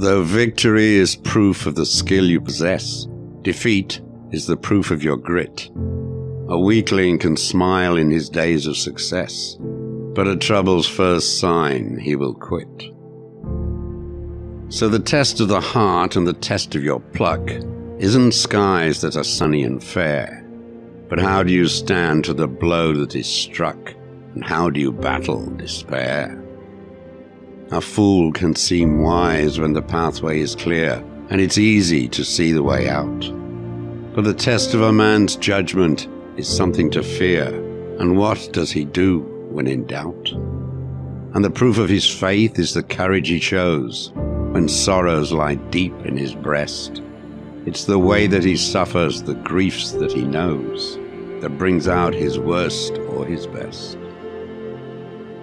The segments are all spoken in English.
Though victory is proof of the skill you possess, defeat is the proof of your grit. A weakling can smile in his days of success, but at trouble's first sign he will quit. So the test of the heart and the test of your pluck isn't skies that are sunny and fair, but how do you stand to the blow that is struck, and how do you battle despair? A fool can seem wise when the pathway is clear, and it's easy to see the way out. But the test of a man's judgment is something to fear, and what does he do when in doubt? And the proof of his faith is the courage he shows when sorrows lie deep in his breast. It's the way that he suffers the griefs that he knows that brings out his worst or his best.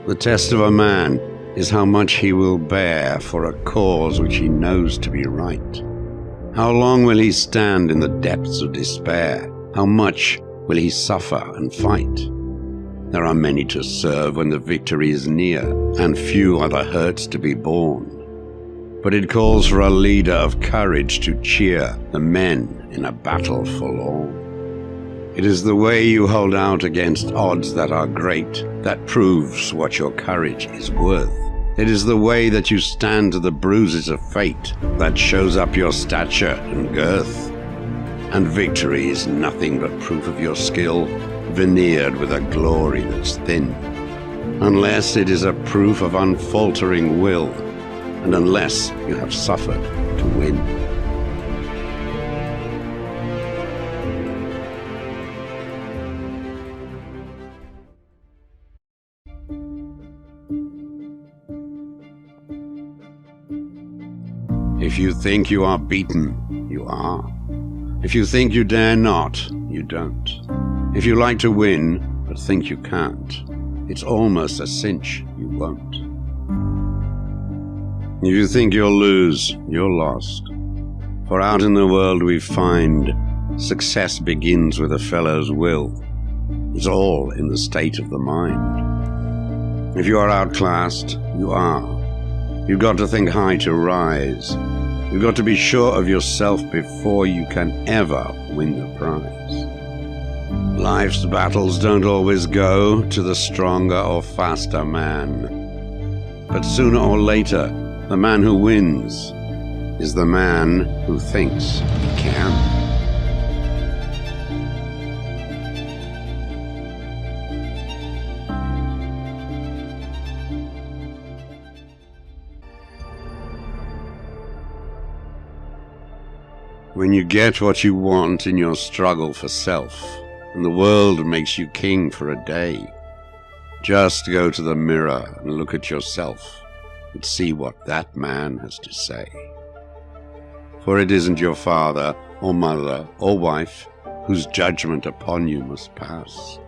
The test of a man is how much he will bear for a cause which he knows to be right. How long will he stand in the depths of despair? How much will he suffer and fight? There are many to serve when the victory is near, and few are the hurts to be borne. But it calls for a leader of courage to cheer the men in a battle forlorn. It is the way you hold out against odds that are great that proves what your courage is worth. It is the way that you stand to the bruises of fate that shows up your stature and girth. And victory is nothing but proof of your skill, veneered with a glory that's thin. Unless it is a proof of unfaltering will, and unless you have suffered to win. If you think you are beaten, you are. If you think you dare not, you don't. If you like to win, but think you can't, it's almost a cinch you won't. If you think you'll lose, you're lost. For out in the world we find success begins with a fellow's will. It's all in the state of the mind. If you are outclassed, you are. You've got to think high to rise. You've got to be sure of yourself before you can ever win the prize. Life's battles don't always go to the stronger or faster man. But sooner or later, the man who wins is the man who thinks he can. When you get what you want in your struggle for self, and the world makes you king for a day, just go to the mirror and look at yourself and see what that man has to say. For it isn't your father or mother or wife whose judgment upon you must pass.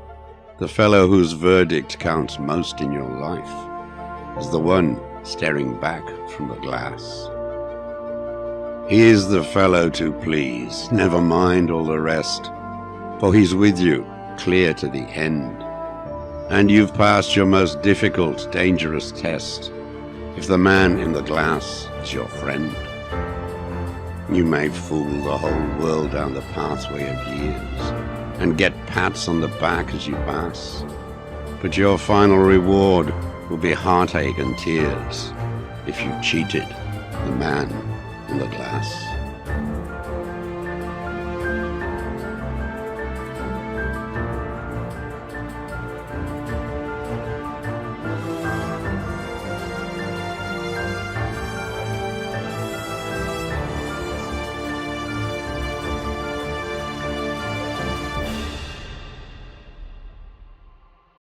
The fellow whose verdict counts most in your life is the one staring back from the glass. He is the fellow to please, never mind all the rest, for he's with you, clear to the end. And you've passed your most difficult, dangerous test, if the man in the glass is your friend. You may fool the whole world down the pathway of years, and get pats on the back as you pass, but your final reward will be heartache and tears, if you've cheated the man in the glass.